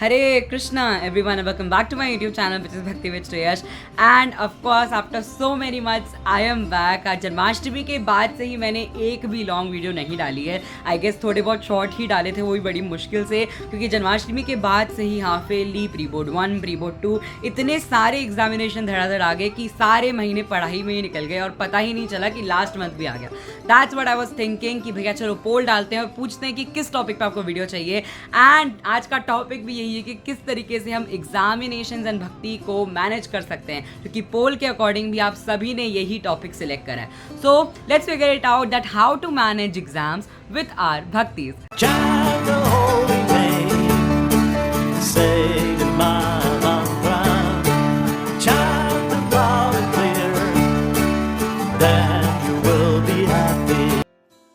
Hare Krishna everyone and welcome back to my YouTube channel which is Bhakti with Shreyash and of course after so many months I am back। आज जन्माष्टमी के बाद से ही मैंने एक भी long video नहीं डाली है। आई गेस थोड़े बहुत शॉर्ट ही डाले थे, वो भी बड़ी मुश्किल से, क्योंकि जन्माष्टमी के बाद से ही half yearly, pre board 1, pre board 2 इतने सारे एग्जामिनेशन धड़ाधड़ आ गए कि सारे महीने पढ़ाई में ही निकल गए और पता ही नहीं चला कि लास्ट मंथ भी आ गया। That's what I was thinking कि भैया चलो पोल डालते हैं और पूछते हैं कि किस टॉपिक पे आपको वीडियो चाहिए। एंड आज का टॉपिक भी यही है कि किस तरीके से हम एग्जामिनेशंस एंड भक्ति को मैनेज कर सकते हैं, क्योंकि पोल के अकॉर्डिंग भी आप सभी ने यही टॉपिक सिलेक्ट करा है। So let's figure it out that how to manage exams with our भक्तिज।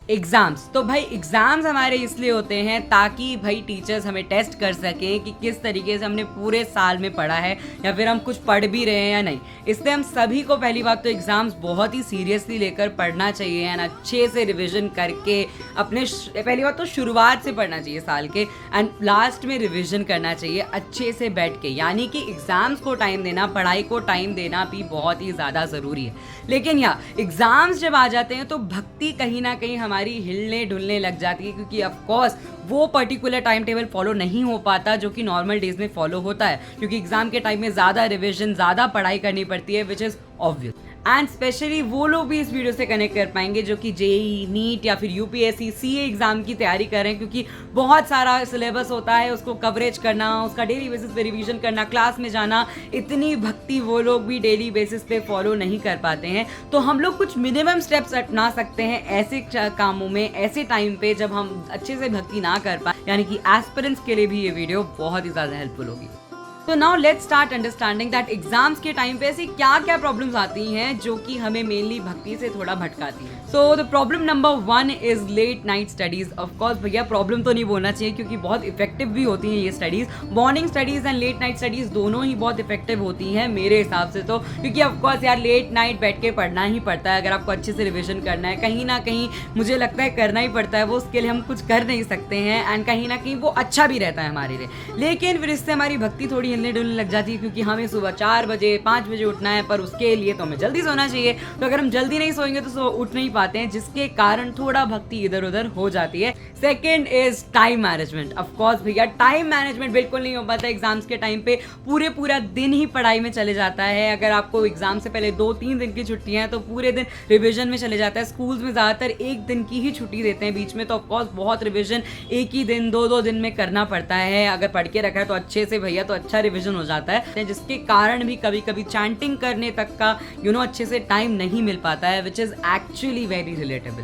एग्ज़ाम्स तो भाई एग्ज़ाम्स हमारे इसलिए होते हैं ताकि भाई टीचर्स हमें टेस्ट कर सकें कि किस तरीके से हमने पूरे साल में पढ़ा है या फिर हम कुछ पढ़ भी रहे हैं या नहीं। इसलिए हम सभी को पहली बात तो एग्ज़ाम्स बहुत ही सीरियसली लेकर पढ़ना चाहिए एंड अच्छे से रिविज़न करके अपने पहली बात तो शुरुआत से पढ़ना चाहिए साल के, एंड लास्ट में रिविज़न करना चाहिए अच्छे से बैठ के। यानी कि एग्ज़ाम्स को टाइम देना, पढ़ाई को टाइम देना भी बहुत ही ज़्यादा ज़रूरी है। लेकिन यहाँ एग्ज़ाम्स जब आ जाते हैं तो भक्ति कहीं ना कहीं हमारी हिलने ढुलने लग जाती है, क्योंकि ऑफ कोर्स वो पर्टिकुलर टाइम टेबल फॉलो नहीं हो पाता जो कि नॉर्मल डेज में फॉलो होता है, क्योंकि एग्जाम के टाइम में ज़्यादा रिविजन, ज़्यादा पढ़ाई करनी पड़ती है, which is obvious. And specially वो लोग भी इस वीडियो से कनेक्ट कर पाएंगे जो कि जेई, नीट या फिर यूपीएससी, सीए एग्जाम की तैयारी कर रहे हैं, क्योंकि बहुत सारा सिलेबस होता है, उसको कवरेज करना, उसका डेली बेसिस पे रिवीजन करना, क्लास में जाना, इतनी भक्ति वो लोग भी डेली बेसिस पे फॉलो नहीं कर पाते हैं। तो हम लोग कुछ मिनिमम स्टेप्स अपना सकते हैं ऐसे कामों में, ऐसे टाइम पे जब हम अच्छे से भक्ति ना कर पाए, यानी कि एस्पिरेंट्स के लिए भी ये वीडियो बहुत ही ज़्यादा हेल्पफुल होगी। तो now let's start understanding that exams के टाइम पे ऐसी क्या क्या प्रॉब्लम्स आती हैं जो कि हमें मेनली भक्ति से थोड़ा भटकाती हैं। So the problem number 1 is late night studies. Of course भैया प्रॉब्लम तो नहीं बोलना चाहिए, क्योंकि बहुत इफेक्टिव भी होती हैं ये studies. Morning studies and let night studies दोनों ही बहुत इफेक्टिव होती हैं मेरे हिसाब से तो, क्योंकि ऑफकोर्स यार लेट नाइट बैठ के पढ़ना ही पड़ता है। अगर आपको अच्छे से रिविजन करना है, कहीं ना कहीं मुझे लगता है करना ही पड़ता है, वो उसके लिए हम कुछ कर नहीं सकते हैं, एंड कहीं ना कहीं वो अच्छा भी रहता है हमारे लिए। लेकिन फिर इससे हमारी भक्ति थोड़ी हिलने डुलने लग जाती है, क्योंकि हमें सुबह 4 बजे 5 बजे उठना है, पर उसके लिए तो हमें जल्दी सोना चाहिए। तो अगर हम जल्दी नहीं सोएंगे तो उठ नहीं पाते हैं, जिसके कारण थोड़ा भक्ति इधर उधर हो जाती है। Second is time management. Of course भैया टाइम मैनेजमेंट बिल्कुल नहीं हो पाता एग्जाम्स के टाइम पे। पूरा दिन ही पढ़ाई में चले जाता है। अगर आपको एग्जाम से पहले 2-3 दिन की छुट्टियां हैं तो पूरे दिन रिविजन में चले जाता है। स्कूल्स में ज़्यादातर 1 दिन की ही छुट्टी देते हैं बीच में, तो ऑफकोर्स बहुत रिविजन एक ही दिन 2-2 दिन में करना पड़ता है। अगर पढ़ के रखा है तो अच्छे से भैया तो अच्छा रिविजन हो जाता है, जिसके कारण भी कभी कभी चैंटिंग करने तक का अच्छे से टाइम नहीं मिल पाता है, which is actually very relatable.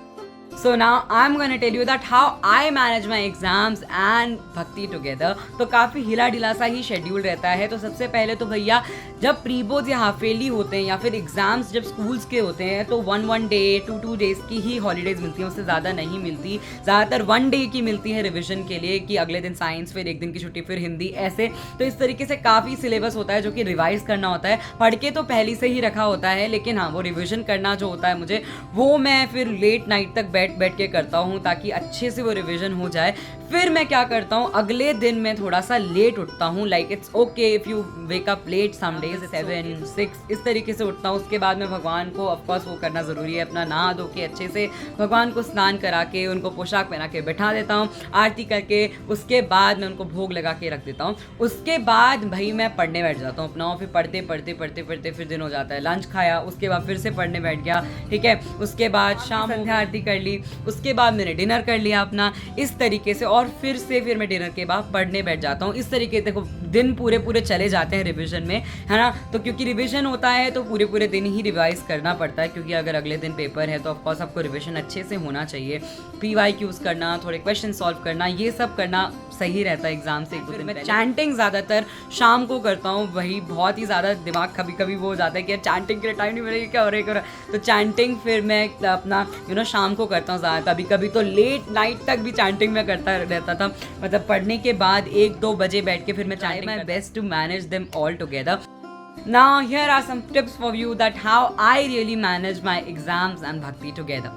So now I'm going to tell you that how I manage my exams and भक्ति together। तो काफ़ी हिला ढिला सा ही शेड्यूल रहता है। तो सबसे पहले तो भैया जब प्री बोर्ड या हाफ ईयरली होते हैं या फिर एग्जाम्स जब स्कूल्स के होते हैं तो 1 डे 2 डेज की ही हॉलीडेज मिलती हैं, उससे ज़्यादा नहीं मिलती। ज़्यादातर 1 डे की मिलती है रिविजन के लिए, कि अगले दिन साइंस, फिर 1 दिन की छुट्टी, फिर हिंदी, ऐसे। तो इस तरीके से काफ़ी सिलेबस होता है जो कि रिवाइज करना होता है। पढ़ के तो पहले से ही रखा होता है, लेकिन हाँ वो रिविजन करना जो होता है मुझे, वो मैं फिर लेट नाइट तक बैठ के करता हूँ ताकि अच्छे से वो रिवीजन हो जाए। फिर मैं क्या करता हूँ, अगले दिन मैं थोड़ा सा लेट उठता हूँ। Like it's okay if you wake up late some days, 7, 6 इस तरीके से उठता हूँ। उसके बाद मैं भगवान को, ऑफकोर्स वो करना ज़रूरी है, अपना नहा धो के अच्छे से भगवान को स्नान करा के उनको पोशाक पहना के बैठा देता हूँ, आरती करके। उसके बाद मैं उनको भोग लगा के रख देता हूँ। उसके बाद भाई मैं पढ़ने बैठ जाता हूँ अपना। फिर पढ़ते फिर दिन हो जाता है। लंच खाया, उसके बाद फिर से पढ़ने बैठ गया, ठीक है। उसके बाद शाम संध्या आरती कर ली, उसके बाद मैंने डिनर कर लिया अपना, इस तरीके से। और फिर मैं डिनर के बाद पढ़ने बैठ जाता हूँ। इस तरीके से देखो दिन पूरे चले जाते हैं रिवीजन में, है ना। तो क्योंकि रिवीजन होता है तो पूरे दिन ही रिवाइज करना पड़ता है, क्योंकि अगर अगले दिन पेपर है तो ऑफकोर्स आपको रिवीजन अच्छे से होना चाहिए। PYQs करना, थोड़े क्वेश्चन सॉल्व करना, ये सब करना सही रहता है एग्जाम से 1-2 दिन पहले। चैंटिंग ज़्यादातर शाम को करता हूँ। वही बहुत ही ज़्यादा दिमाग कभी वो हो जाता है कि चैंटिंग के लिए टाइम नहीं मिलेगा, क्या हो रहा है। तो चैंटिंग फिर मैं अपना शाम को करता हूँ ज़्यादा। कभी तो लेट नाइट तक भी चैंटिंग में करता रहता था, मतलब पढ़ने के बाद 1-2 बजे बैठ के फिर मैं chanting my best to manage them all together. Now here are some tips for you that how I really manage my exams and bhakti together।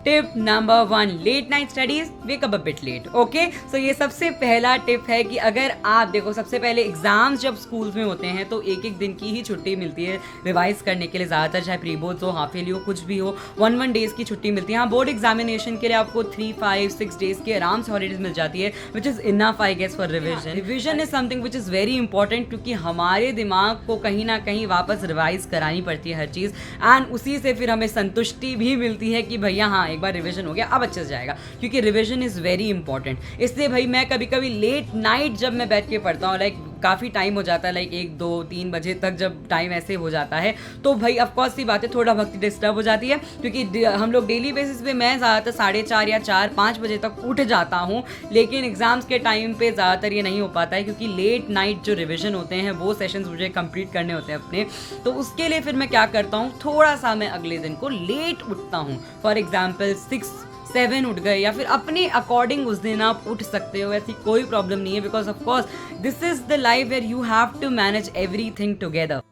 Tip number 1, late night studies, wake up a bit late. Okay, so ये सबसे पहला tip है कि अगर आप देखो, सबसे पहले एग्जाम्स जब स्कूल्स में होते हैं तो एक एक दिन की ही छुट्टी मिलती है रिवाइज करने के लिए, ज़्यादातर चाहे प्री बोर्ड्स हो, हाफ ईयरली हो, कुछ भी हो, 1 डेज की छुट्टी मिलती है। हाँ, बोर्ड एग्जामिनेशन के लिए आपको 3, 5, 6 डेज की आराम से हॉलीडेज मिल जाती है, which is enough I guess for revision. Revision is something which is very important, क्योंकि हमारे दिमाग को कहीं ना कहीं वापस रिवाइज करानी पड़ती है हर चीज़, एंड उसी से फिर हमें संतुष्टि भी मिलती है कि भैया हाँ, एक बार रिविजन हो गया, अब अच्छे से जाएगा, क्योंकि रिवीजन इज़ वेरी इंपॉर्टेंट। इसलिए भाई मैं कभी कभी लेट नाइट जब मैं बैठ के पढ़ता हूँ, लाइक काफ़ी टाइम हो जाता है, लाइक 1, 2, 3 बजे तक जब टाइम ऐसे हो जाता है, तो भाई ऑफकोर्स सी बात है, थोड़ा भक्ति डिस्टर्ब हो जाती है, क्योंकि हम लोग डेली बेसिस पे मैं ज़्यादातर 4:30 या 4-5 बजे तक उठ जाता हूँ, लेकिन एग्जाम्स के टाइम पे ज़्यादातर ये नहीं हो पाता है, क्योंकि लेट नाइट जो रिविजन होते हैं वो सेशंस मुझे कंप्लीट करने होते हैं अपने। तो उसके लिए फिर मैं क्या करता हूँ, थोड़ा सा मैं अगले दिन को लेट उठता हूँ। फॉर एग्जाम्पल 6-7 उठ गए, या फिर अपने अकॉर्डिंग उस दिन आप उठ सकते हो, ऐसी कोई प्रॉब्लम नहीं है, because of course this is the life where you have to manage everything together.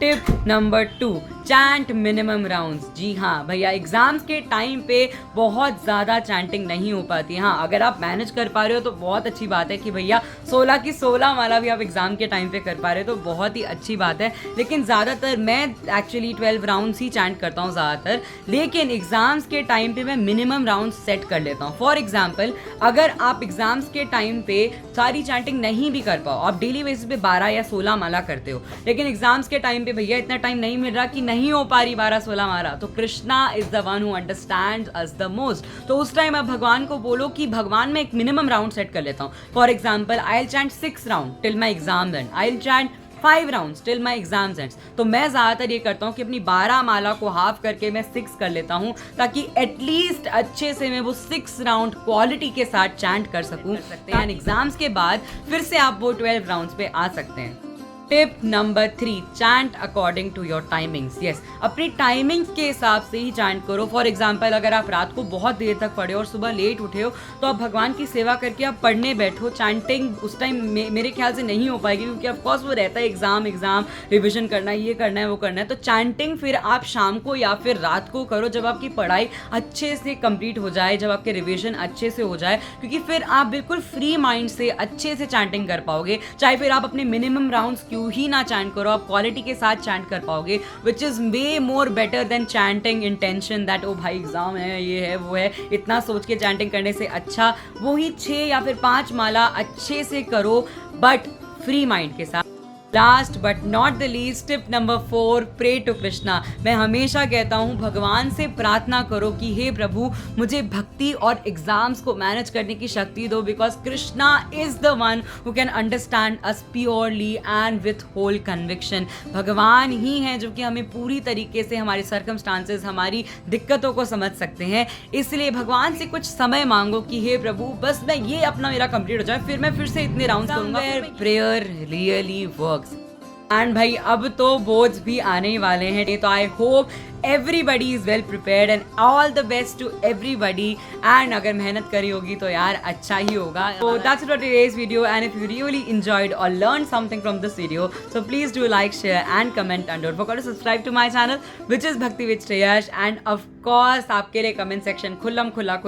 Tip number 2, chant minimum rounds. जी हाँ भैया, एग्जाम्स के टाइम पे बहुत ज़्यादा चैंटिंग नहीं हो पाती। हाँ, अगर आप मैनेज कर पा रहे हो तो बहुत अच्छी बात है कि भैया 16 की 16 माला भी आप एग्जाम के टाइम पे कर पा रहे हो, तो बहुत ही अच्छी बात है। लेकिन ज़्यादातर मैं एक्चुअली 12 राउंड्स ही चैंट करता हूँ ज़्यादातर, लेकिन एग्जाम्स के टाइम पे मैं मिनिमम राउंड सेट कर लेता हूँ। फॉर एग्जाम्पल, अगर आप एग्जाम्स के टाइम पे सारी चैंटिंग नहीं भी कर पाओ, आप डेली बेसिस पे 12 या 16 माला करते हो, लेकिन एग्जाम्स के टाइम पे भैया इतना टाइम नहीं मिल रहा कि नहीं हो पा रही 12-16 माला, तो Krishna is the one who understands us the most. तो उस टाइम आप भगवान को बोलो कि भगवान मैं एक मिनिमम राउंड सेट कर लेता हूँ। For example, I will chant 6 round till my exam and, I will chant 5 rounds till my exams ends. तो मैं ज़्यादातर ये करता हूँ कि अपनी 12 माला को हाफ करके मैं 6 कर लेता हूँ, ताकि एटलीस्ट अच्छे से मैं वो 6 राउंड क्वालिटी के साथ चैंट कर सकूँ, एंड एग्जाम्स के बाद फिर से आप वो 12 राउंड्स पे आ सकते हैं। Tip number 3, chant according to your timings. Yes, अपनी टाइमिंग्स के हिसाब से ही चैंट करो। फॉर एग्जाम्पल, अगर आप रात को बहुत देर तक पढ़े और सुबह लेट उठे हो, तो आप भगवान की सेवा करके आप पढ़ने बैठो। चैंटिंग उस टाइम मेरे ख्याल से नहीं हो पाएगी, क्योंकि ऑफकोर्स वो रहता है एग्जाम रिविजन करना है, ये करना है, वो करना है। तो चैंटिंग फिर आप शाम को या फिर रात को करो, जब आपकी पढ़ाई अच्छे से कंप्लीट हो जाए, जब आपके रिविजन अच्छे से हो जाए, क्योंकि फिर आप बिल्कुल फ्री माइंड से अच्छे से चैंटिंग कर पाओगे। चाहे फिर आप अपने मिनिमम राउंड्स क्यों ही ना चैंट करो, आप क्वालिटी के साथ चैंट कर पाओगे, which is way more better than chanting intention that ओ भाई एग्जाम है, ये है, वो है। इतना सोच के चैंटिंग करने से अच्छा वो ही 6 या फिर 5 माला अच्छे से करो, बट फ्री माइंड के साथ। Last but not the least, tip number 4, pray to Krishna. मैं हमेशा कहता हूँ, भगवान से प्रार्थना करो कि हे प्रभु, मुझे भक्ति और एग्जाम्स को मैनेज करने की शक्ति दो, because Krishna is the one who can understand us purely and with whole conviction. भगवान ही हैं जो कि हमें पूरी तरीके से हमारे सर्कमस्टांसेस, हमारी दिक्कतों को समझ सकते हैं। इसलिए भगवान से कुछ समय मांगो कि हे प्रभु, बस मैं ये अपना मेरा कंप्लीट हो जाए, फिर मैं फिर से इतने राउंड करूंगा। Prayer really works. एंड भाई अब तो बोर्ड्स भी आने ही वाले हैं, तो I hope everybody is well prepared and all the best to everybody, and अगर मेहनत करी होगी तो यार अच्छा ही होगा। So that's it for today's video, and if you really enjoyed or learned something from this video, so please do like, share and comment, and don't forget to subscribe to my channel which is Bhakti with Shreyash, and of course आपके लिए comment section खुला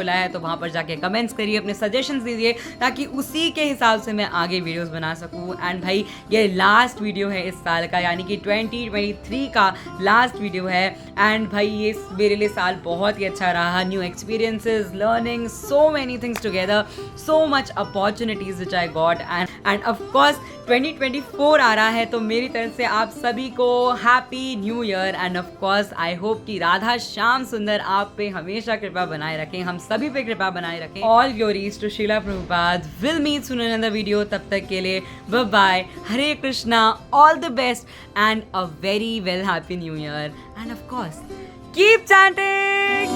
है, तो वहाँ पर जाके comments करिए, अपने सजेशंस दीजिए, ताकि उसी के हिसाब से मैं आगे वीडियोस बना सकूँ। एंड भाई ये लास्ट वीडियो है इस साल का, यानी कि 2023 का लास्ट वीडियो है, एंड भाई ये मेरे लिए साल बहुत ही अच्छा रहा। New experiences, learning, so many things together, so much opportunities which I got, and of course 2024 आ रहा है, तो मेरी तरफ से आप सभी को happy new year. And of course I hope कि राधा श्याम सुंदर आप पे हमेशा कृपा बनाए रखें, हम सभी पे कृपा बनाए रखें। All glories to Srila Prabhupada. Will meet soon in another video, तब तक के लिए bye bye, Hare Krishna, all the best and a very well happy new year, and of course keep chanting.